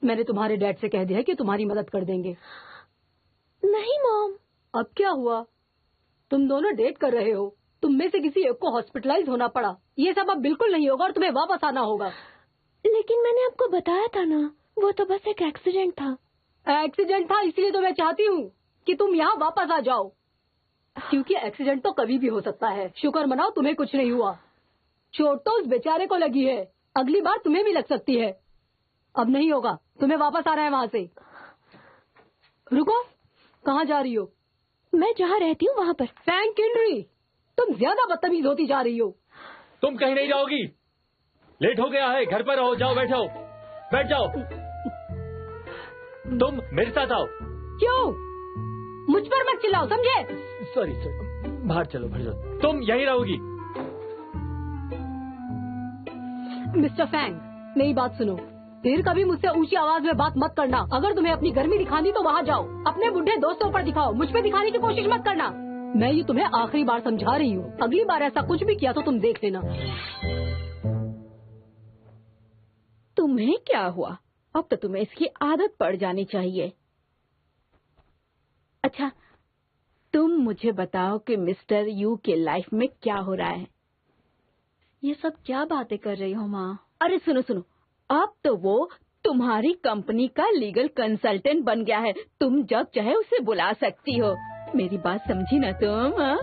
मैंने तुम्हारे डैड से कह दिया है कि तुम्हारी मदद कर देंगे। नहीं मॉम। अब क्या हुआ? तुम दोनों डेट कर रहे हो, तुम में से किसी एक को हॉस्पिटलाइज होना पड़ा। ये सब अब बिल्कुल नहीं होगा और तुम्हें वापस आना होगा। लेकिन मैंने आपको बताया था ना, वो तो बस एक एक्सीडेंट था। एक्सीडेंट था इसलिए तो मैं चाहती हूँ कि तुम यहाँ वापस आ जाओ, क्योंकि एक्सीडेंट तो कभी भी हो सकता है। शुक्र मनाओ तुम्हें कुछ नहीं हुआ। चोट तो उस बेचारे को लगी है, अगली बार तुम्हें भी लग सकती है। अब नहीं होगा, तुम्हें वापस आना है वहाँ से। रुको, कहाँ जा रही हो? मैं जहाँ रहती हूँ वहाँ पर। फैंग किनरी, तुम ज्यादा बदतमीज होती जा रही हो। तुम कहीं नहीं जाओगी, लेट हो गया है, घर पर रहो। जाओ बैठो, बैठ जाओ। तुम मेरे साथ आओ। क्यों? मुझ पर मत चिल्लाओ, समझे? सॉरी सॉरी, बाहर चलो, बाहर चलो। तुम यहीं रहोगी। मिस्टर फैंग, मेरी बात सुनो। फिर कभी मुझसे ऊंची आवाज में बात मत करना। अगर तुम्हें अपनी गर्मी दिखानी तो वहाँ जाओ, अपने बुढ़े दोस्तों पर दिखाओ, मुझ पे दिखाने की कोशिश मत करना। मैं ये तुम्हें आखिरी बार समझा रही हूँ, अगली बार ऐसा कुछ भी किया तो तुम देख लेना। तुम्हें क्या हुआ? अब तो तुम्हें इसकी आदत पड़ जानी चाहिए। अच्छा, तुम मुझे बताओ कि मिस्टर यू के लाइफ में क्या हो रहा है? ये सब क्या बातें कर रही हो माँ? अरे सुनो सुनो, अब तो वो तुम्हारी कंपनी का लीगल कंसल्टेंट बन गया है। तुम जब चाहे उसे बुला सकती हो। मेरी बात समझी ना तुम? हाँ?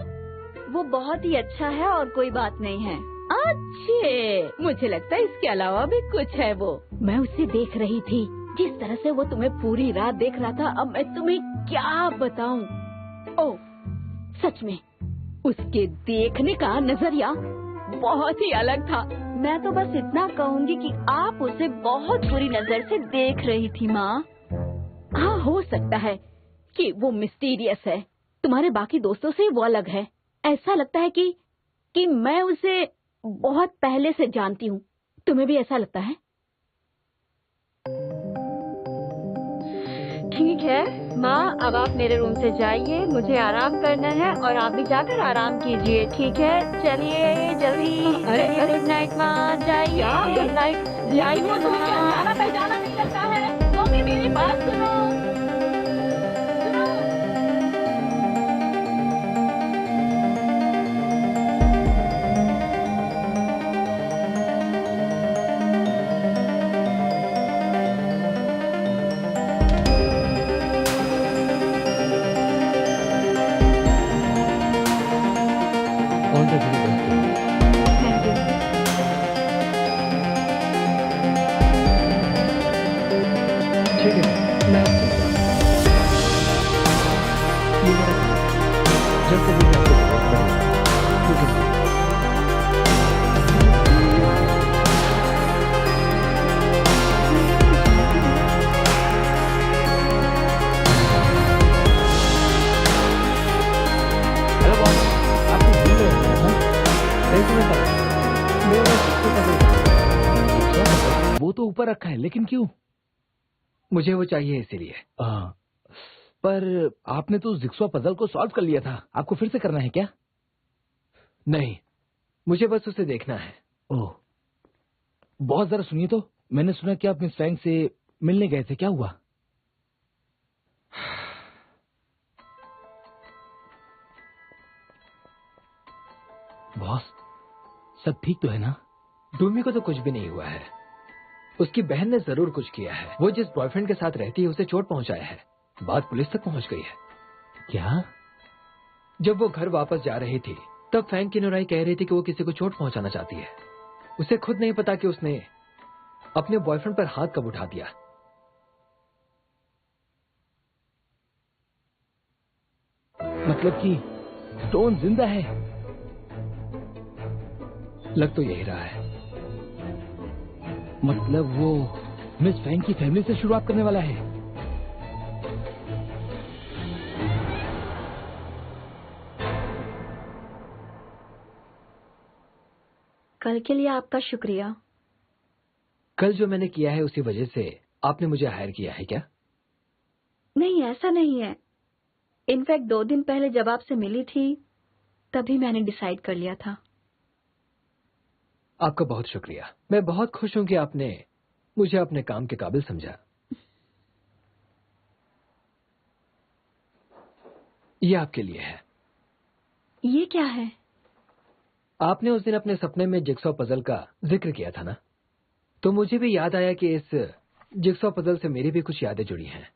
वो बहुत ही अच्छा है और कोई बात नहीं है। अच्छे, मुझे लगता है इसके अलावा भी कुछ है। वो मैं उसे देख रही थी, जिस तरह से वो तुम्हें पूरी रात देख रहा था, अब मैं तुम्हें क्या बताऊं। ओह सच में, उसके देखने का नजरिया बहुत ही अलग था। मैं तो बस इतना कहूंगी कि आप उसे बहुत बुरी नजर से देख रही थी माँ। हाँ, हो सकता है कि वो मिस्टीरियस है, तुम्हारे बाकी दोस्तों से वो अलग है। ऐसा लगता है कि मैं उसे बहुत पहले से जानती हूँ। तुम्हें भी ऐसा लगता है? ठीक है माँ, अब आप मेरे रूम से जाइए, मुझे आराम करना है और आप भी जाकर आराम कीजिए। ठीक है, चलिए जल्दी। अरे, गुड नाइट माँ, जाइए। गुड नाइट, जाइए माँ। पहचाना नहीं लगता है, तो भी मेरी बात सुनो। कौन सा दिन है? Thank you. ठीक है, मैं अब चलता हूँ। ये मेरा काम है। जब कभी भी आपको जरूरत पड़े, you can call। Hello boss, आप कुछ भूल रहे हैं? हाँ? कैसे में पता? मेरे पास जिक्सो पजल। वो तो ऊपर रखा है, लेकिन क्यों? मुझे वो चाहिए इसीलिए। पर आपने तो जिक्सो पजल को सॉल्व कर लिया था, आपको फिर से करना है क्या? नहीं, मुझे बस उसे देखना है। ओह, बहुत जरा सुनिए तो। मैंने सुना कि आप मिस फैंग से मिलने गए थे, क्या हुआ? बॉस, सब ठीक तो है ना? डूमी को तो कुछ भी नहीं हुआ है। उसकी बहन ने जरूर कुछ किया है। वो जिस बॉयफ्रेंड के साथ रहती है उसे चोट पहुंचाया है। बात पुलिस तक पहुंच गई है। क्या? जब वो घर वापस जा रही थी तब फैंग किनोराई कह रही थी कि वो किसी को चोट पहुंचाना चाहती है। उसे खुद नहीं पता कि उसने अपने बॉयफ्रेंड पर हाथ कब उठा दिया। मतलब कि स्टोन जिंदा है। लग तो यही रहा है। मतलब वो मिस फैंग की फैमिली से शुरुआत करने वाला है। कल के लिए आपका शुक्रिया। कल जो मैंने किया है उसी वजह से आपने मुझे हायर किया है क्या? नहीं, ऐसा नहीं है। इनफैक्ट 2 दिन पहले जब आपसे मिली थी तभी मैंने डिसाइड कर लिया था। आपका बहुत शुक्रिया। मैं बहुत खुश हूं कि आपने मुझे अपने काम के काबिल समझा। ये आपके लिए है। ये क्या है? आपने उस दिन अपने सपने में जिक्सॉ पजल का जिक्र किया था ना, तो मुझे भी याद आया कि इस जिक्सॉ पजल से मेरी भी कुछ यादें जुड़ी हैं।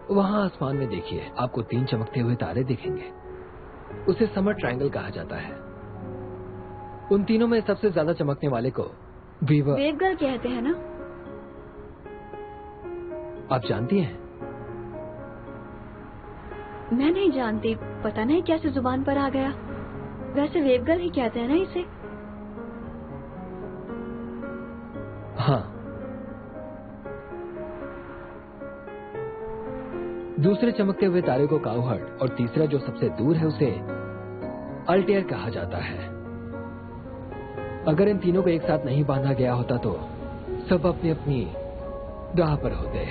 वहां आसमान में देखिए, आपको 3 चमकते हुए तारे दिखेंगे। उसे समर ट्रायंगल कहा जाता है। उन तीनों में सबसे ज्यादा चमकने वाले को वेव गर्ल कहते हैं ना? आप जानती हैं? मैं नहीं जानती, पता नहीं कैसे जुबान पर आ गया। वैसे वेव गर्ल ही कहते हैं ना इसे? हाँ। दूसरे चमकते हुए तारे को काउहर्ट और तीसरा जो सबसे दूर है उसे अल्टेयर कहा जाता है। अगर इन तीनों को एक साथ नहीं बांधा गया होता तो सब अपनी अपनी राह पर होते।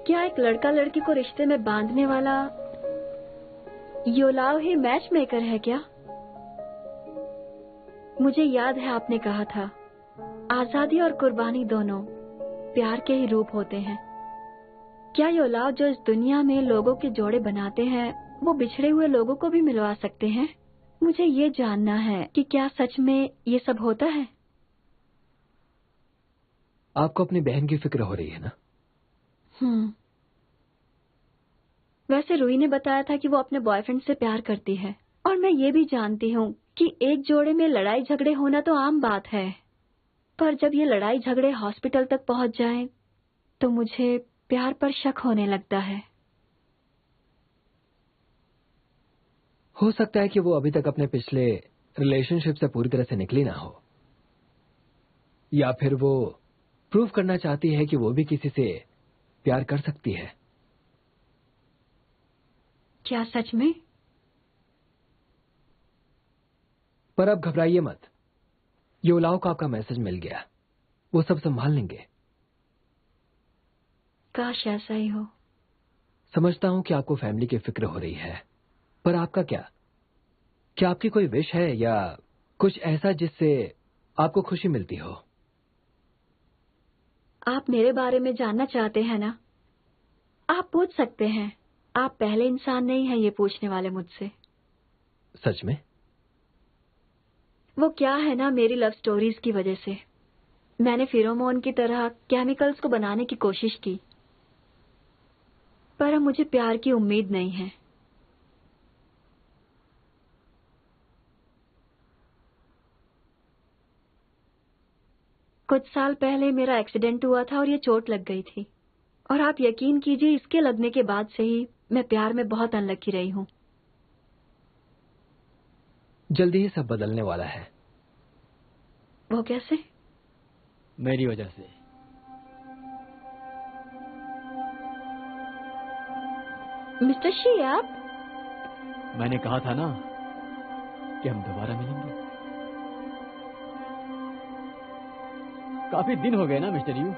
क्या एक लड़का लड़की को रिश्ते में बांधने वाला योलाव ही मैच मेकर है क्या? मुझे याद है आपने कहा था, आजादी और कुर्बानी दोनों प्यार के ही रूप होते हैं। क्या योलाव जो इस दुनिया में लोगों के जोड़े बनाते हैं वो बिछड़े हुए लोगों को भी मिलवा सकते हैं? मुझे ये जानना है कि क्या सच में ये सब होता है? आपको अपनी बहन की फिक्र हो रही है ना? वैसे रूही ने बताया था कि वो अपने बॉयफ्रेंड से प्यार करती है, और मैं ये भी जानती हूँ कि एक जोड़े में लड़ाई झगड़े होना तो आम बात है, पर जब ये लड़ाई झगड़े हॉस्पिटल तक पहुंच जाएं, तो मुझे प्यार पर शक होने लगता है। हो सकता है कि वो अभी तक अपने पिछले रिलेशनशिप से पूरी तरह से निकली ना हो, या फिर वो प्रूव करना चाहती है कि वो भी किसी से प्यार कर सकती है। क्या सच में? पर अब घबराइए मत, योलाव को आपका मैसेज मिल गया, वो सब संभाल लेंगे। काश ऐसा ही हो। समझता हूं कि आपको फैमिली की फिक्र हो रही है, पर आपका क्या आपकी कोई विश है या कुछ ऐसा जिससे आपको खुशी मिलती हो? आप मेरे बारे में जानना चाहते हैं ना? आप पूछ सकते हैं। आप पहले इंसान नहीं हैं ये पूछने वाले मुझसे। सच में? वो क्या है ना, मेरी लव स्टोरीज की वजह से मैंने फेरोमोन की तरह केमिकल्स को बनाने की कोशिश की, पर अब मुझे प्यार की उम्मीद नहीं है। कुछ साल पहले मेरा एक्सीडेंट हुआ था और ये चोट लग गई थी, और आप यकीन कीजिए इसके लगने के बाद से ही मैं प्यार में बहुत अनलकी रही हूँ। जल्दी ही सब बदलने वाला है। वो कैसे? मेरी वजह से। मिस्टर शी, आप? मैंने कहा था ना कि हम दोबारा मिलेंगे। काफी दिन हो गए ना मिस्टर यू।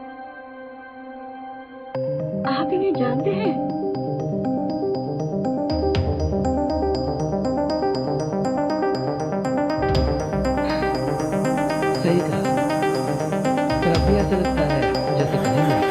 आप इन्हें जानते हैं? सही कहा, पर अब भी ऐसा लगता है जैसे कहीं नहीं।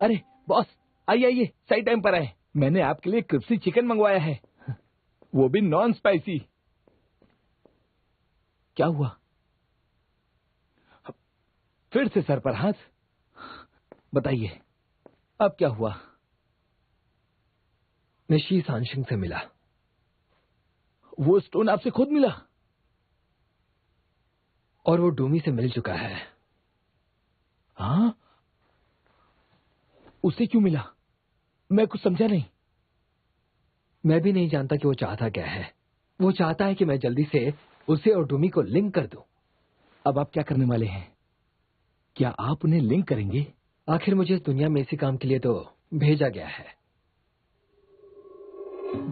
अरे बॉस, आइए आइए, सही टाइम पर आए। मैंने आपके लिए क्रिस्पी चिकन मंगवाया है, वो भी नॉन स्पाइसी। क्या हुआ? फिर से सर पर हाथ? बताइए अब क्या हुआ? मैं शी सांशिंग से मिला। वो स्टोन आपसे खुद मिला? और वो डूमी से मिल चुका है। हाँ, उससे क्यों मिला? मैं कुछ समझा नहीं। मैं भी नहीं जानता कि वो चाहता क्या है। वो चाहता है कि मैं जल्दी से उसे और डूमी को लिंक कर दूं। अब आप क्या करने वाले हैं? क्या आप उन्हें लिंक करेंगे? आखिर मुझे इस दुनिया में इसी काम के लिए तो भेजा गया है।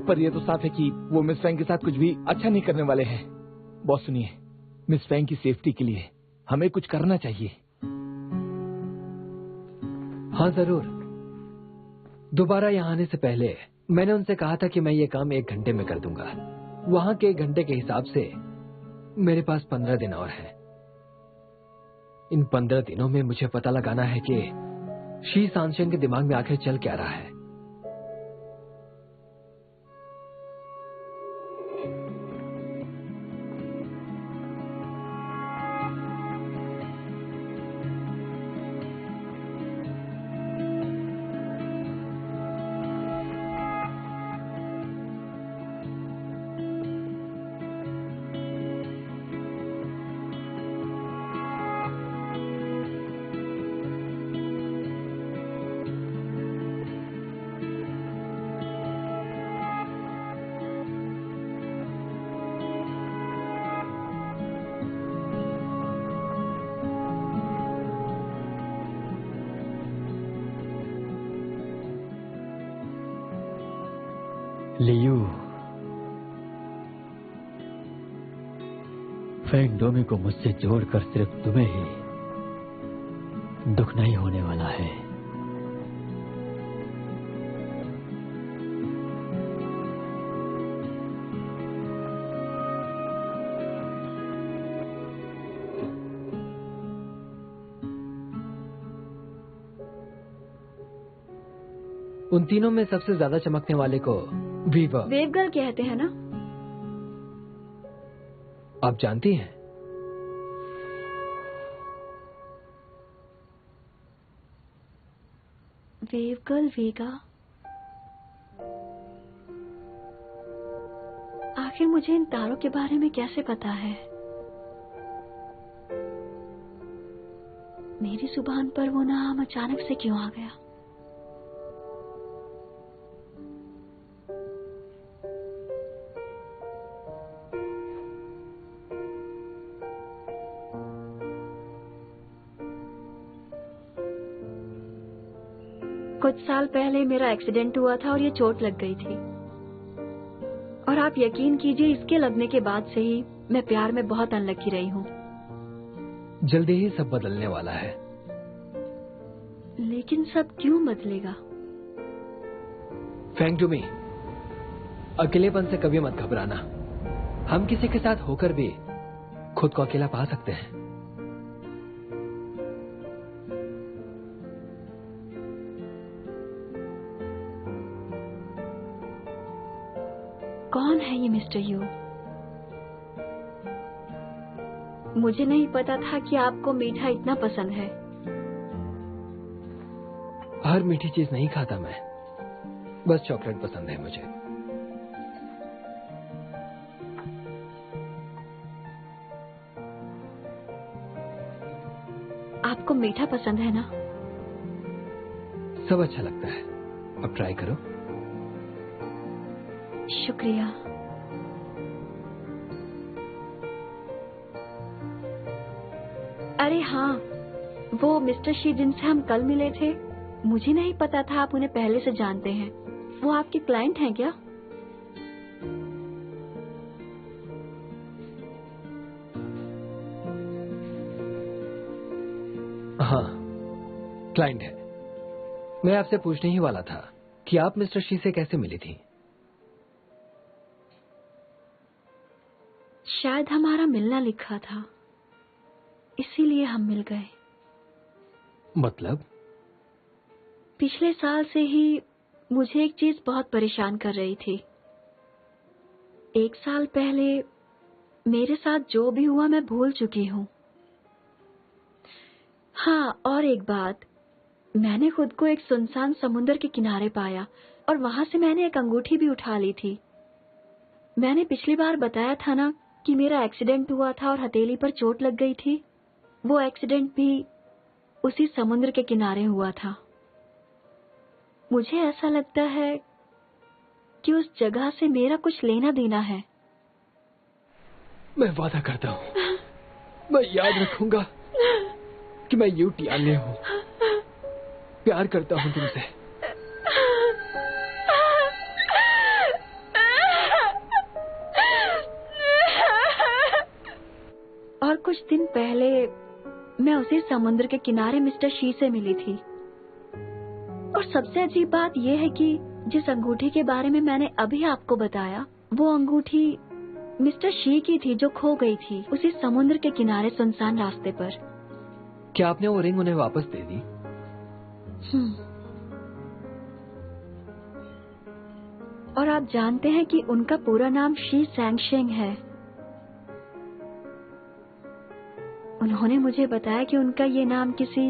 पर यह तो साफ है कि वो मिस फैंग के साथ कुछ भी अच्छा नहीं करने वाले हैं। बॉस सुनिए, मिस फैंग की सेफ्टी के लिए हमें कुछ करना चाहिए। हाँ जरूर। दोबारा यहाँ आने से पहले मैंने उनसे कहा था कि मैं ये काम 1 घंटे में कर दूंगा। वहां के 1 घंटे के हिसाब से मेरे पास 15 दिन और है। इन 15 दिनों में मुझे पता लगाना है कि शी सांशिंग के दिमाग में आखिर चल क्या रहा है। लियू, फैंग डोमी को मुझसे जोड़कर सिर्फ तुम्हें ही दुख नहीं होने वाला है। उन तीनों में सबसे ज्यादा चमकने वाले को वेव गर्ल कहते हैं ना? आप जानती हैं? वेव गर्ल वेगा? आखिर मुझे इन तारों के बारे में कैसे पता है? मेरी जुबान पर वो नाम अचानक से क्यों आ गया? कुछ साल पहले मेरा एक्सीडेंट हुआ था और ये चोट लग गई थी। और आप यकीन कीजिए, इसके लगने के बाद से ही मैं प्यार में बहुत अनलकी रही हूँ। जल्दी ही सब बदलने वाला है। लेकिन सब क्यों बदलेगा? फैंग डोमी, अकेलेपन से कभी मत घबराना। हम किसी के साथ होकर भी खुद को अकेला पा सकते हैं। कौन है ये मिस्टर यू? मुझे नहीं पता था कि आपको मीठा इतना पसंद है। हर मीठी चीज नहीं खाता मैं, बस चॉकलेट पसंद है मुझे। आपको मीठा पसंद है ना? सब अच्छा लगता है। अब ट्राई करो। शुक्रिया। अरे हाँ, वो मिस्टर शी जिनसे हम कल मिले थे, मुझे नहीं पता था आप उन्हें पहले से जानते हैं। वो आपके क्लाइंट हैं क्या? हाँ, क्लाइंट है। मैं आपसे पूछने ही वाला था कि आप मिस्टर शी से कैसे मिली थी। शायद हमारा मिलना लिखा था, इसीलिए हम मिल गए। मतलब पिछले साल से ही मुझे एक चीज बहुत परेशान कर रही थी। 1 साल पहले मेरे साथ जो भी हुआ मैं भूल चुकी हूँ। हाँ, और एक बात, मैंने खुद को एक सुनसान समुद्र के किनारे पाया और वहां से मैंने एक अंगूठी भी उठा ली थी। मैंने पिछली बार बताया था ना कि मेरा एक्सीडेंट हुआ था और हथेली पर चोट लग गई थी। वो एक्सीडेंट भी उसी समुद्र के किनारे हुआ था। मुझे ऐसा लगता है कि उस जगह से मेरा कुछ लेना देना है। मैं वादा करता हूँ, मैं याद रखूंगा कि मैं यू टियान्य हूँ। प्यार करता हूँ तुमसे। और कुछ दिन पहले मैं उसी समुद्र के किनारे मिस्टर शी से मिली थी। और सबसे अजीब बात यह है कि जिस अंगूठी के बारे में मैंने अभी आपको बताया, वो अंगूठी मिस्टर शी की थी जो खो गई थी उसी समुद्र के किनारे सुनसान रास्ते पर। क्या आपने वो रिंग उन्हें वापस दे दी? और आप जानते हैं कि उनका पूरा नाम शी सैंगशेंग है। उन्होंने मुझे बताया कि उनका ये नाम किसी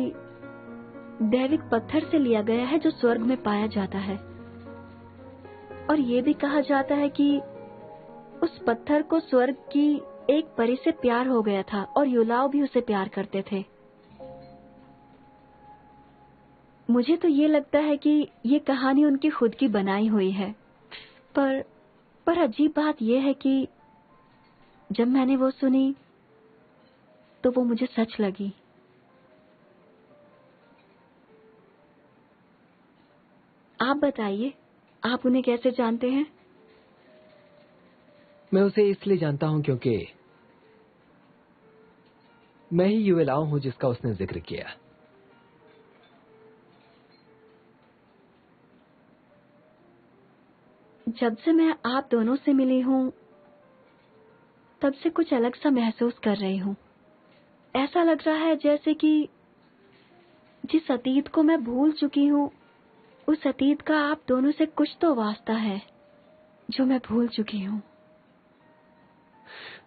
दैविक पत्थर से लिया गया है जो स्वर्ग में पाया जाता है। और ये भी कहा जाता है कि उस पत्थर को स्वर्ग की एक परी से प्यार हो गया था और युलाओ भी उसे प्यार करते थे। मुझे तो ये लगता है कि ये कहानी उनकी खुद की बनाई हुई है। पर अजीब बात यह है कि जब मैंने वो सुनी तो वो मुझे सच लगी। आप बताइए, आप उन्हें कैसे जानते हैं? मैं उसे इसलिए जानता हूं क्योंकि मैं ही युलाओ हूं जिसका उसने जिक्र किया। जब से मैं आप दोनों से मिली हूं, तब से कुछ अलग सा महसूस कर रही हूं। ऐसा लग रहा है जैसे कि जिस अतीत को मैं भूल चुकी हूं, उस अतीत का आप दोनों से कुछ तो वास्ता है जो मैं भूल चुकी हूं।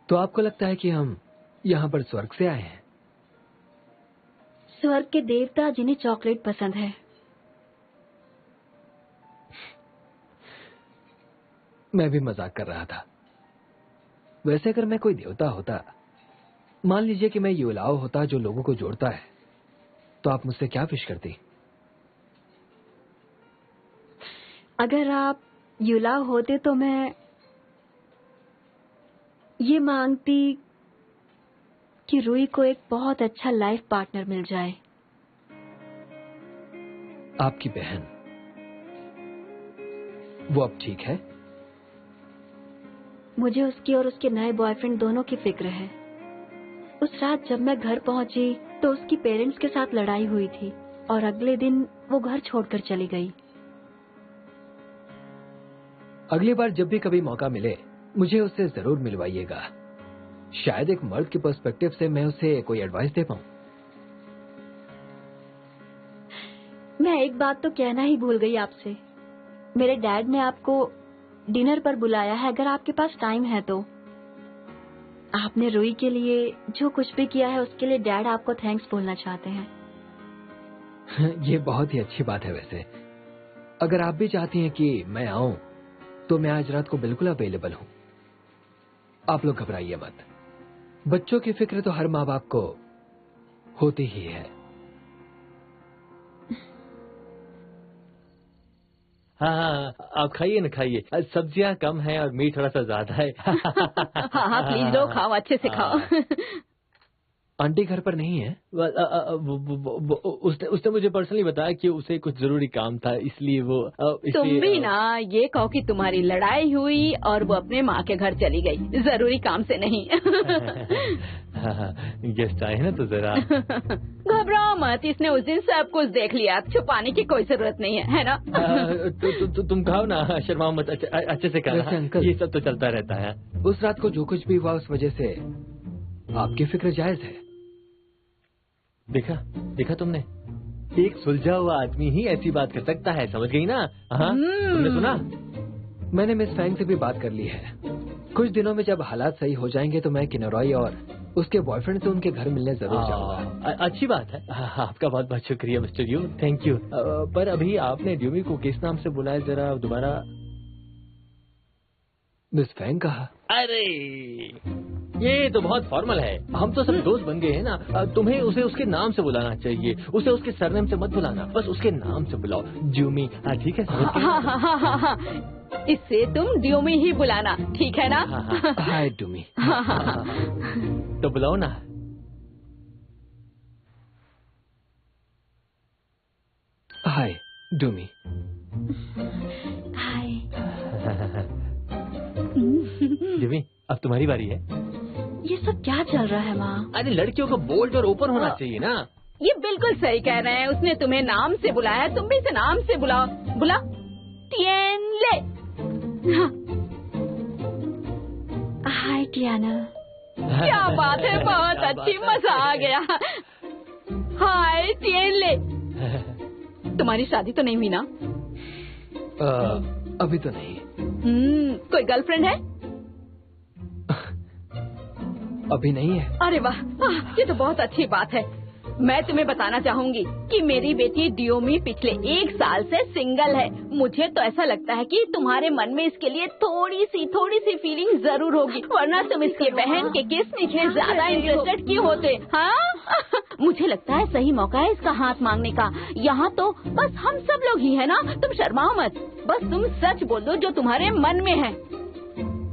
तो आपको लगता है कि हम यहाँ पर स्वर्ग से आए हैं? स्वर्ग के देवता जिन्हें चॉकलेट पसंद है। मैं भी मजाक कर रहा था। वैसे अगर मैं कोई देवता होता, मान लीजिए कि मैं युलाओ होता जो लोगों को जोड़ता है, तो आप मुझसे क्या विश करती? अगर आप युलाओ होते तो मैं ये मांगती कि रूई को एक बहुत अच्छा लाइफ पार्टनर मिल जाए। आपकी बहन, वो अब ठीक है? मुझे उसकी और उसके नए बॉयफ्रेंड दोनों की फिक्र है। उस रात जब मैं घर पहुंची तो उसकी पेरेंट्स के साथ लड़ाई हुई थी और अगले दिन वो घर छोड़कर चली गई। अगली बार जब भी कभी मौका मिले, मुझे उससे जरूर मिलवाइएगा। शायद एक मर्द के पर्सपेक्टिव से मैं उसे कोई एडवाइस दे पाऊं। मैं एक बात तो कहना ही भूल गई आपसे। मेरे डैड ने आपको डिनर पर बुलाया है, अगर आपके पास टाइम है तो। आपने रूई के लिए जो कुछ भी किया है उसके लिए डैड आपको थैंक्स बोलना चाहते हैं। ये बहुत ही अच्छी बात है। वैसे अगर आप भी चाहती हैं कि मैं आऊं, तो मैं आज रात को बिल्कुल अवेलेबल हूं। आप लोग घबराइए मत। बच्चों की फिक्र तो हर माँ बाप को होती ही है। हाँ, आप खाइए ना, खाइए। सब्जियां कम है और मीट थोड़ा सा ज्यादा है। हाँ प्लीज लो, खाओ, अच्छे से खाओ। आंटी घर पर नहीं है? उसने मुझे पर्सनली बताया कि उसे कुछ जरूरी काम था, इसलिए वो तुम भी ना ये कहो कि तुम्हारी लड़ाई हुई और वो अपने माँ के घर चली गई, जरूरी काम से नहीं। गेस्ट आए ना तो जरा। घबराओ मत, इसने उस दिन सब कुछ देख लिया, छुपाने की कोई जरूरत नहीं है ना? तुम खाओ ना, शर्माओ मत, अच्छे से खाना। अंकल, ये सब तो चलता रहता है। उस रात को जो कुछ भी हुआ उस वजह से आपकी फिक्र जायज है। देखा तुमने? एक सुलझा हुआ आदमी ही ऐसी बात कर सकता है, समझ गई ना? हाँ, तुमने सुना? मैंने मिस फैंग से भी बात कर ली है। कुछ दिनों में जब हालात सही हो जाएंगे तो मैं किनोरॉय और उसके बॉयफ्रेंड से उनके घर मिलने जरूर जाऊंगा। अच्छी बात है। आपका बहुत बहुत शुक्रिया मिस्टर यू, थैंक यू। पर अभी आपने ड्यूमी को किस नाम से बुलाया, जरा दोबारा? मिस फैंग कहा। अरे ये तो बहुत फॉर्मल है, हम तो सब दोस्त बन गए हैं ना। तुम्हें उसे उसके नाम से बुलाना चाहिए, उसे उसके सरनेम से मत बुलाना, बस उसके नाम से बुलाओ, ड्यूमी। ठीक है? हाँ। इससे तुम ड्यूमी ही बुलाना, ठीक है ना? हाय ड्यूमी। तो बुलाओ ना। हाय ड्यूमी। हाय। ड्यूमी, अब तुम्हारी बारी है। ये सब क्या चल रहा है माँ? अरे लड़कियों को बोल्ड और ओपन होना चाहिए ना। ये बिल्कुल सही कह रहे हैं, उसने तुम्हें नाम से बुलाया, तुम भी इसे नाम से बुलाओ। बुला टिएनले। हाय टियाना। क्या बात है, बहुत अच्छी, मजा आ गया। हाय टिएनले। तुम्हारी शादी तो नहीं हुई ना? अभी तो नहीं। कोई गर्लफ्रेंड है? अभी नहीं है। अरे वाह, ये तो बहुत अच्छी बात है। मैं तुम्हें बताना चाहूंगी कि मेरी बेटी ड्यूमी पिछले 1 साल से सिंगल है। मुझे तो ऐसा लगता है कि तुम्हारे मन में इसके लिए थोड़ी सी फीलिंग जरूर होगी, वरना तुम इसके बहन के किस में ज्यादा इंटरेस्टेड क्यों होते? हाँ मुझे लगता है सही मौका है इसका हाथ मांगने का। यहाँ तो बस हम सब लोग ही है ना, तुम शर्माओ मत, बस तुम सच बोल दो जो तुम्हारे मन में है।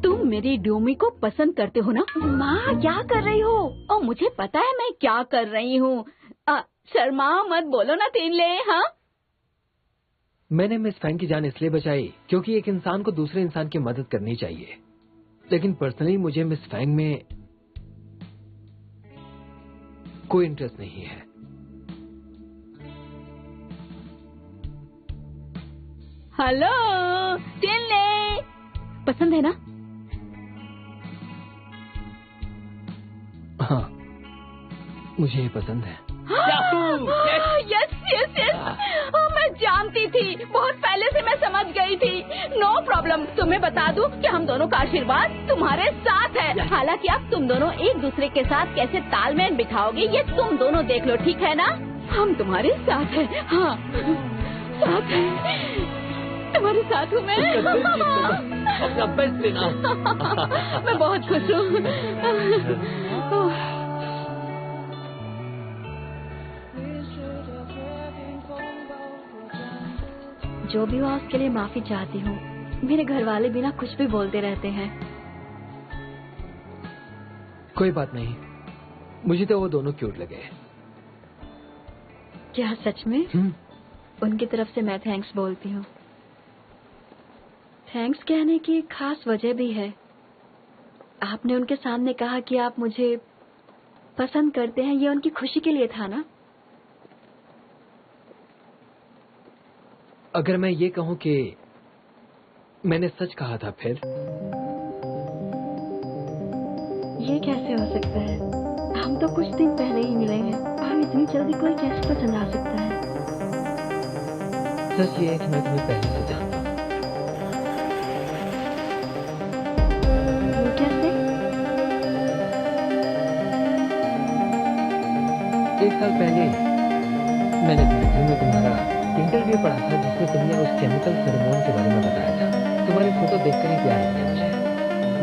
तुम मेरी ड्यूमी को पसंद करते हो ना? माँ क्या कर रही हो? और मुझे पता है मैं क्या कर रही हूँ। शर्माओ मत, बोलो ना टिएनले। हाँ, मैंने मिस फैंग की जान इसलिए बचाई क्योंकि एक इंसान को दूसरे इंसान की मदद करनी चाहिए, लेकिन पर्सनली मुझे मिस फैंग में कोई इंटरेस्ट नहीं है। हेलो टिएनले, पसंद है ना? हाँ, मुझे ये पसंद है। यस यस यस, मैं जानती थी, बहुत पहले से मैं समझ गई थी। नो प्रॉब्लम, तुम्हें बता दूं कि हम दोनों का आशीर्वाद तुम्हारे साथ है। हालांकि अब तुम दोनों एक दूसरे के साथ कैसे तालमेल बिठाओगे ये तुम दोनों देख लो, ठीक है ना? हम तुम्हारे साथ हैं। हाँ साथ है, तुम्हारे साथ हूँ मैं। अपना बेस्ट देना। मैं बहुत खुश हूँ। जो भी हुआ उसके लिए माफी चाहती हूँ। मेरे घर वाले बिना कुछ भी बोलते रहते हैं। कोई बात नहीं, मुझे तो वो दोनों क्यूट लगे। क्या सच में? उनकी तरफ से मैं थैंक्स बोलती हूँ। थैंक्स कहने की एक खास वजह भी है। आपने उनके सामने कहा कि आप मुझे पसंद करते हैं, ये उनकी खुशी के लिए था ना? अगर मैं ये कहूँ कि मैंने सच कहा था फिर? ये कैसे हो सकता है? हम तो कुछ दिन पहले ही मिले हैं और इतनी जल्दी कोई कैसे पसंद आ सकता है? सच ये है कि मैं तुम्हें पहले से जानता हूँ। वो कैसे? 1 साल पहले मैंने मैगजीन में तुम्हारा इंटरव्यू पढ़ा था जिसमें तुमने उस केमिकल हार्मोन के बारे में बताया था। तुम्हारी फोटो देखकर ही प्यार हो गया मुझे।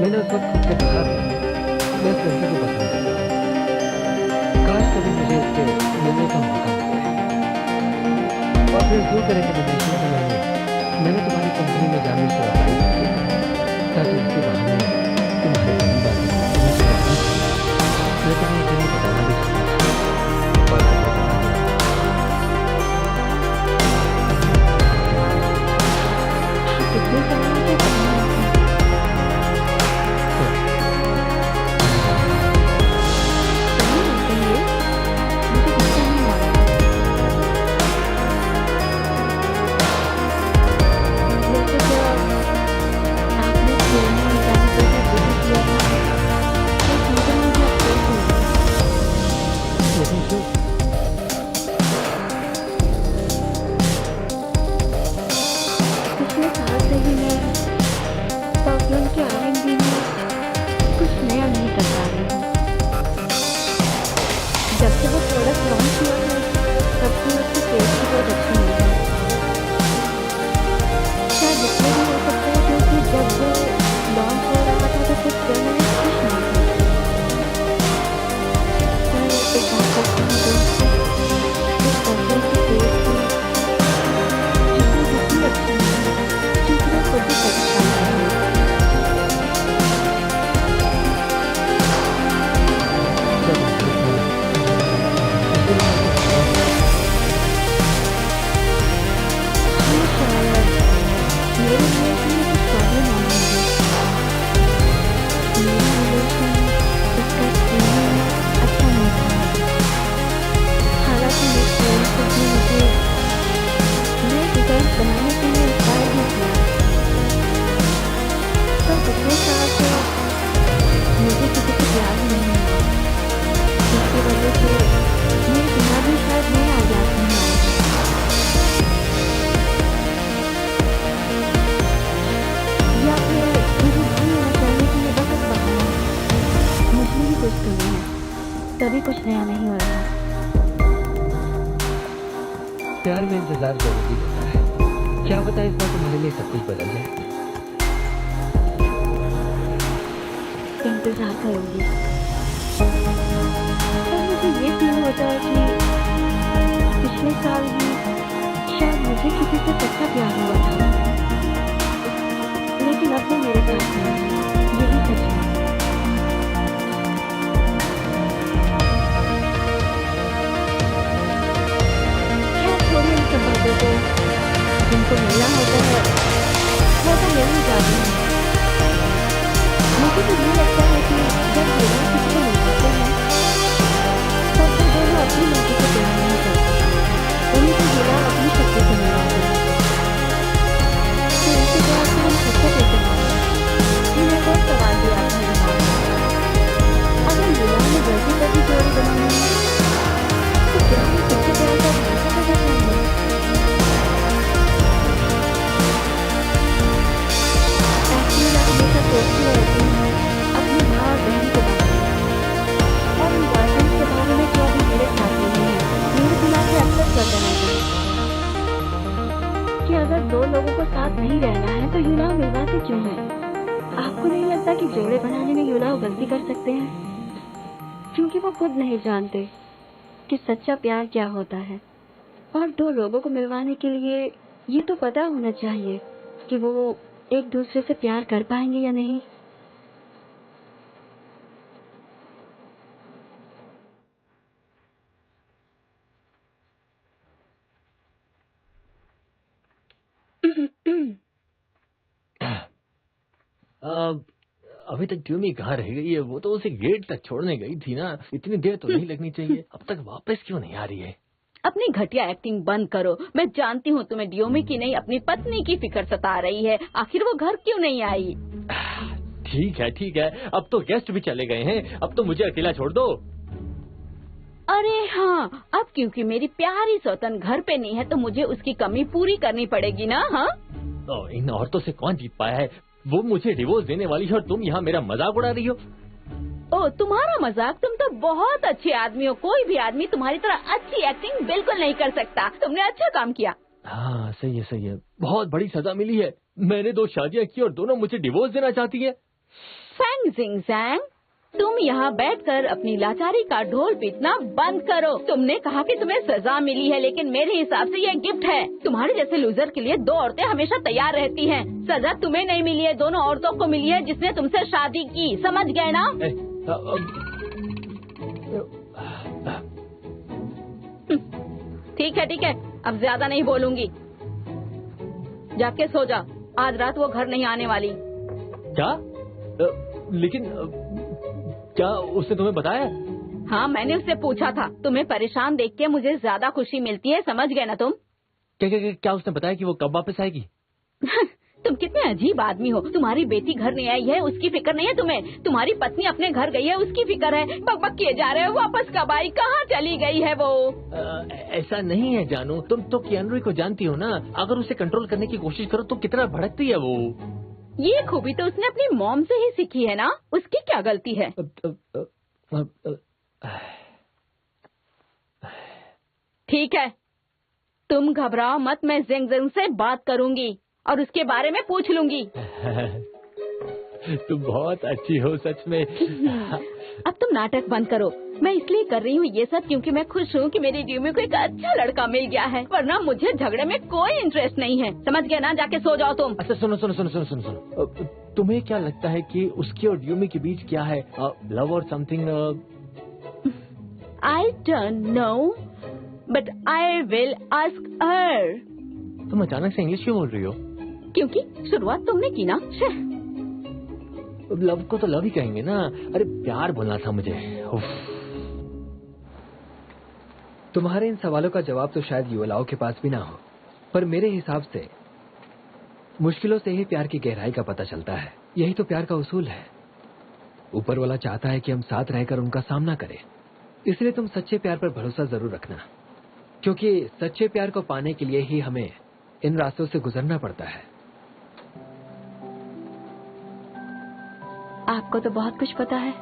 मैंने उस वक्त खुद से कहा मैं इस लड़की को पसंद करता हूँ, काश कभी मुझे इससे मिलने का मौका मिले। और फिर जो करेंगे विदेशों के मैंने तुम्हारी कंपनी में जाने से अप्लाई किया ताकि इसके बहाने तुम्हारे परिवार मैं तुम्हें इतनी बताना भी सकता। कितने सालों से करना है? सही होते हैं ये? मुझे गुस्सा नहीं आ रहा। वैसे तो आपने खेलने में जाने का विधि किया था, तो मुझे अफसोस हुआ। नया नहीं हो रहा। प्यार में इंतजार जरूरी होता है। क्या पता इस बार तुम्हारे लिए सब कुछ बदल जाए। इंतजार करूंगी। पर मुझे ये फील होता है कि पिछले साल भी शायद मुझे किसी से सच्चा प्यार हुआ था, लेकिन अब वो मेरे पास नहीं है। यही सच है। खैर छोड़िए इन सब बातों को। जिनको मिलना होता है वो तो मिल ही जाते हैं। मुझे तो ये लगता है कि जब लोग किसी को मिलते हैं तब वो दोनों अपनी मर्जी से प्यार नहीं करते, उन्हीं को जुड़ा अपनी शक्ति से मिलाते हैं। तो इनके प्यार से हम सच्चा कैसे माने? ये एक और सवाल भी आता है दिमाग में। अगर युवा में गलती कर भी जोड़ी बनानी है तो क्या हम सच्चे प्यार का भरोसा कर पाएंगे? एक्चुअली मैं हमेशा सोचती रहती हूँ अपनी माँ और बहन के बारे में, और उन बॉयफ्रेंड्स के बारे में जो अभी मेरे साथ नहीं है। मेरे दिमाग में अक्सर चलता रहता है कि अगर दो लोगों को साथ नहीं रहना है तो युलाव मिलवाते क्यों हैं? आपको नहीं लगता कि जोड़े बनाने में युलाव गलती कर सकते हैं? क्योंकि वो खुद नहीं जानते कि सच्चा प्यार क्या होता है, और दो लोगों को मिलवाने के लिए ये तो पता होना चाहिए कि वो एक दूसरे से प्यार कर पाएंगे या नहीं। अभी तक ट्यूमी कहाँ रह गई है? वो तो उसे गेट तक छोड़ने गई थी ना। इतनी देर तो नहीं लगनी चाहिए। अब तक वापस क्यों नहीं आ रही है? अपनी घटिया एक्टिंग बंद करो। मैं जानती हूँ तुम्हें ड्यूमी की नहीं अपनी पत्नी की फिक्र सता रही है। आखिर वो घर क्यों नहीं आई? ठीक है ठीक है, अब तो गेस्ट भी चले गए हैं, अब तो मुझे अकेला छोड़ दो। अरे हाँ, अब क्योंकि मेरी प्यारी सौतन घर पे नहीं है तो मुझे उसकी कमी पूरी करनी पड़ेगी ना। हाँ, इन औरतों से कौन जीत पाया है? वो मुझे डिवोर्स देने वाली है और तुम यहाँ मेरा मजाक उड़ा रही हो। ओ तुम्हारा मजाक? तुम तो बहुत अच्छे आदमी हो। कोई भी आदमी तुम्हारी तरह अच्छी एक्टिंग बिल्कुल नहीं कर सकता। तुमने अच्छा काम किया। हाँ सही है, बहुत बड़ी सजा मिली है। मैंने 2 शादियाँ की और दोनों मुझे डिवोर्स देना चाहती है। फैंग जिंग जैंग, तुम यहाँ बैठकर अपनी लाचारी का ढोल पीटना बंद करो। तुमने कहा कि तुम्हें सजा मिली है, लेकिन मेरे हिसाब से ये गिफ्ट है। तुम्हारे जैसे लूजर के लिए 2 औरतें हमेशा तैयार रहती हैं। सजा तुम्हें नहीं मिली है, दोनों औरतों को मिली है जिसने तुमसे शादी की। समझ गए ना? ठीक है, अब ज्यादा नहीं बोलूंगी। जाके सो जा। आज रात वो घर नहीं आने वाली। क्या? लेकिन क्या उसने तुम्हें बताया? हाँ, मैंने उससे पूछा था। तुम्हें परेशान देख के मुझे ज्यादा खुशी मिलती है। समझ गए ना तुम? क्या उसने बताया कि वो कब वापस आएगी? तुम कितने अजीब आदमी हो। तुम्हारी बेटी घर नहीं आई है, उसकी फिक्र नहीं है तुम्हें। तुम्हारी पत्नी अपने घर गई है, उसकी फिक्र है। बकबक किए जा रहे हो। वापस कब आई? कहाँ चली गई है वो? ऐसा नहीं है जानू, तुम तो कियानू को जानती हो ना। अगर उसे कंट्रोल करने की कोशिश करो तो कितना भड़कती है वो। ये खूबी तो उसने अपनी मॉम से ही सीखी है ना। उसकी क्या गलती है? ठीक है, तुम घबराओ मत। मैं जिंग जिंग से बात करूंगी और उसके बारे में पूछ लूंगी। तुम बहुत अच्छी हो सच में। अब तुम नाटक बंद करो। मैं इसलिए कर रही हूँ ये सब क्योंकि मैं खुश हूँ कि मेरी ड्यूमी को एक अच्छा लड़का मिल गया है, वरना मुझे झगड़े में कोई इंटरेस्ट नहीं है। समझ गया ना? जाके सो जाओ तुम। अच्छा सुनो। तुम्हें क्या लगता है कि उसकी और ड्यूमी के बीच क्या है? लव और something? I don't know, but I will ask her. तुम अचानक से इंग्लिश क्यों बोल रही हो? क्योंकि शुरुआत तुमने की ना। लव को तो लव ही कहेंगे ना। अरे प्यार बोलना था मुझे। तुम्हारे इन सवालों का जवाब तो शायद युवलाओं के पास भी ना हो, पर मेरे हिसाब से मुश्किलों से ही प्यार की गहराई का पता चलता है। यही तो प्यार का उसूल है। ऊपर वाला चाहता है कि हम साथ रहकर उनका सामना करें। इसलिए तुम सच्चे प्यार पर भरोसा जरूर रखना, क्योंकि सच्चे प्यार को पाने के लिए ही हमें इन रास्तों से गुजरना पड़ता है। आपको तो बहुत कुछ पता है।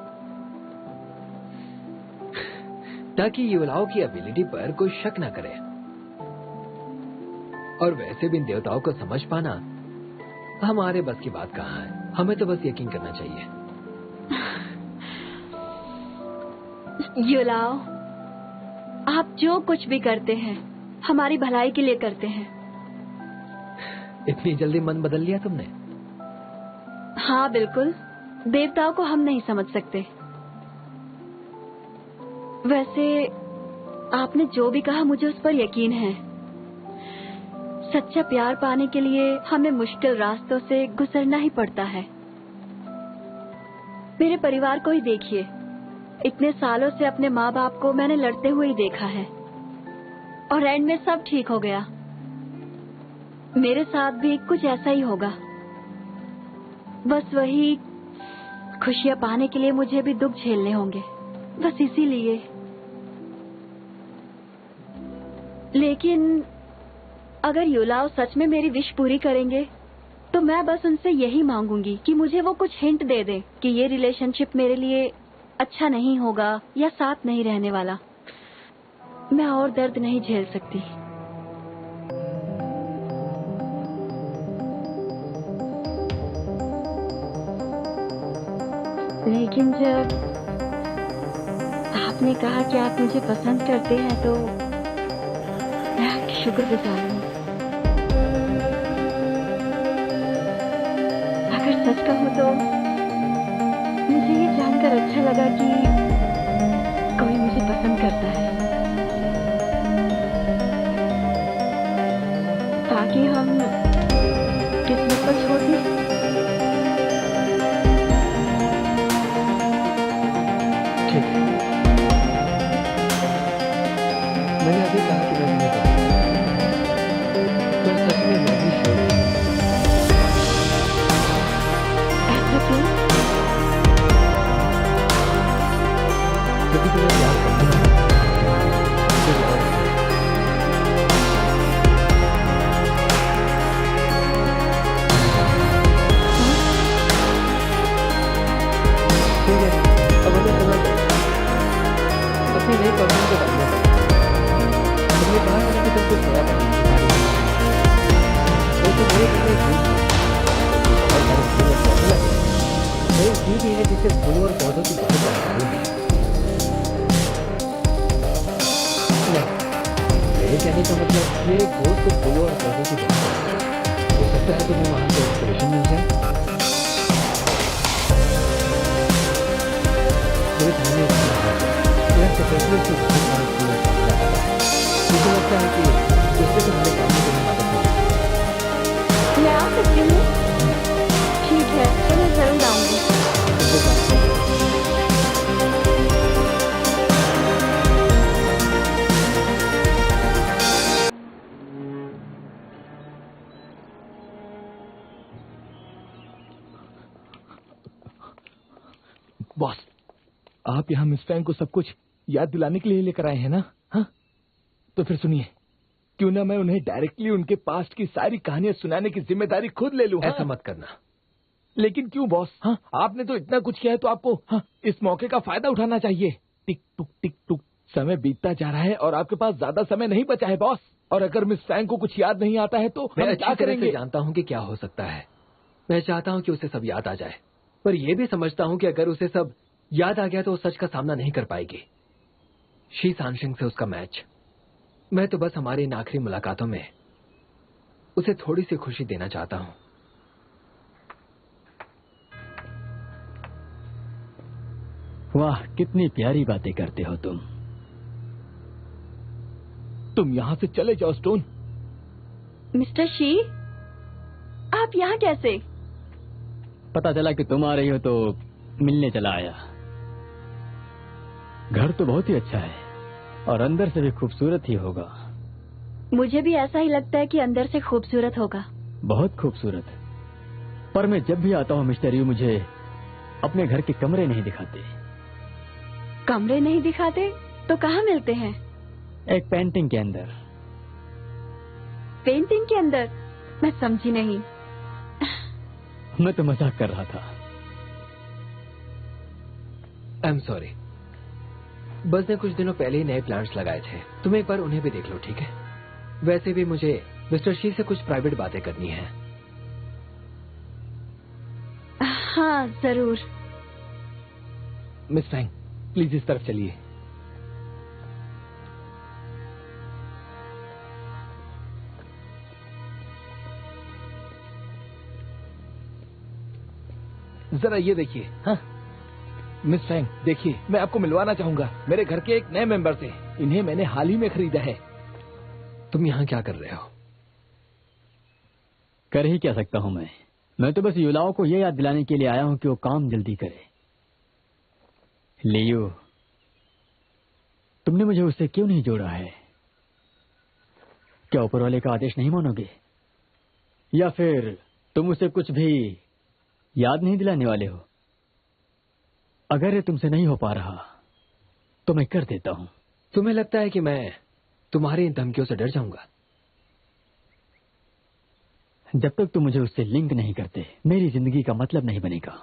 ताकि युवलाओं की एबिलिटी पर कोई शक न करे। और वैसे भी इन देवताओं को समझ पाना हमारे बस की बात कहाँ है। हमें तो बस यकीन करना चाहिए। युलाओ, आप जो कुछ भी करते हैं हमारी भलाई के लिए करते हैं। इतनी जल्दी मन बदल लिया तुमने? हाँ बिल्कुल, देवताओं को हम नहीं समझ सकते। वैसे आपने जो भी कहा मुझे उस पर यकीन है। सच्चा प्यार पाने के लिए हमें मुश्किल रास्तों से गुजरना ही पड़ता है। मेरे परिवार को ही देखिए, इतने सालों से अपने माँ बाप को मैंने लड़ते हुए ही देखा है और एंड में सब ठीक हो गया। मेरे साथ भी कुछ ऐसा ही होगा। बस वही खुशियाँ पाने के लिए मुझे भी दुख झेलने होंगे, बस इसीलिए। लेकिन अगर युलाओ सच में मेरी विश पूरी करेंगे तो मैं बस उनसे यही मांगूंगी कि मुझे वो कुछ हिंट दे दें कि ये रिलेशनशिप मेरे लिए अच्छा नहीं होगा या साथ नहीं रहने वाला। मैं और दर्द नहीं झेल सकती। लेकिन जब आपने कहा कि आप मुझे पसंद करते हैं तो मैं आपकी शुक्रगुजार हूँ। अगर सच कहूँ तो मुझे ये जानकर अच्छा लगा कि कोई मुझे पसंद करता है, ताकि हम किस्मत पर छोड़ दें। मैंने अभी कहा कि मैं तुम्हें पसंद करता हूं। तो सच में मैं भी श्योर हूं। ऐसा क्यों? क्योंकि तुम्हें प्यार करता हूं। ठीक है, अब हमें करना चाहिए अपनी नई प्रॉब्लम के बारे में। तुमने कहा है कि तुम कुछ नया करना चाहती हो। तो मेरे लिए एक जीव भी है जिसे फूलों और पौधों की बहुत जानकारी है। मेरे कहने का मतलब मेरे दोस्त को फूलों और पौधों की जानकारी है। हो सकता है तुम्हें वहां से इंस्पिरेशन मिल जाए। मेरे ध्यान में मुझे लगता है कि उससे तुम्हारे काम में तुम्हें मदद मिलेगी। मैं आ सकती हूँ? ठीक है, तो मैं जरूर आऊंगी। बॉस, आप यहाँ मिस फैंग को सब कुछ याद दिलाने के लिए लेकर आए हैं ना? हाँ, तो फिर सुनिए, क्यों ना मैं उन्हें डायरेक्टली उनके पास्ट की सारी कहानियां सुनाने की जिम्मेदारी खुद ले लूं। ऐसा मत करना। लेकिन क्यों बॉस? हाँ, आपने तो इतना कुछ किया है तो आपको इस मौके का फायदा उठाना चाहिए। टिक टुक समय बीतता जा रहा है और आपके पास ज्यादा समय नहीं बचा है बॉस। और अगर मिस फैंग को कुछ याद नहीं आता है तो मैं हम क्या अच्छी तरह करेंगे? से जानता हूँ कि क्या हो सकता है। मैं चाहता हूँ कि उसे सब याद आ जाए, पर यह भी समझता हूँ कि अगर उसे सब याद आ गया तो वो सच का सामना नहीं कर पाएगी। शी सानशिंग से उसका मैच। मैं तो बस हमारी इन आखिरी मुलाकातों में उसे थोड़ी सी खुशी देना चाहता हूँ। वाह, कितनी प्यारी बातें करते हो तुम। तुम यहाँ से चले जाओ स्टोन। मिस्टर शी, आप यहाँ कैसे? पता चला कि तुम आ रही हो तो मिलने चला आया। घर तो बहुत ही अच्छा है और अंदर से भी खूबसूरत ही होगा। मुझे भी ऐसा ही लगता है कि अंदर से खूबसूरत होगा। बहुत खूबसूरत। पर मैं जब भी आता हूँ मिस्टर यू मुझे अपने घर के कमरे नहीं दिखाते। कमरे नहीं दिखाते तो कहाँ मिलते हैं? एक पेंटिंग के अंदर। पेंटिंग के अंदर? मैं समझी नहीं। मैं तो मजाक कर रहा था। I am sorry. बस ने कुछ दिनों पहले ही नए प्लांट्स लगाए थे। तुम एक बार उन्हें भी देख लो, ठीक है? वैसे भी मुझे मिस्टर शी से कुछ प्राइवेट बातें करनी है। हाँ जरूर। मिस फैंग, प्लीज इस तरफ चलिए। जरा ये देखिए। हाँ मिस फैंग, देखिए, मैं आपको मिलवाना चाहूंगा मेरे घर के एक नए मेंबर से। इन्हें मैंने हाल ही में खरीदा है। तुम यहाँ क्या कर रहे हो? कर ही क्या सकता हूँ मैं तो बस युलाओं को ये याद दिलाने के लिए आया हूँ कि वो काम जल्दी करे। लियो, तुमने मुझे उससे क्यों नहीं जोड़ा है? क्या ऊपर वाले का आदेश नहीं मानोगे, या फिर तुम उसे कुछ भी याद नहीं दिलाने वाले हो? अगर ये तुमसे नहीं हो पा रहा तो मैं कर देता हूं। तुम्हें लगता है कि मैं तुम्हारी इन धमकियों से डर जाऊंगा? जब तक तुम मुझे उससे लिंक नहीं करते मेरी जिंदगी का मतलब नहीं बनेगा,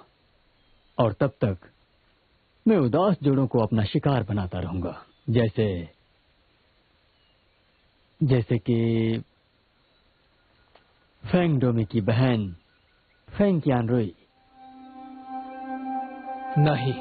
और तब तक मैं उदास जोड़ों को अपना शिकार बनाता रहूंगा, जैसे कि फेंग डोमी की बहन फेंग कियान रुई। नहीं,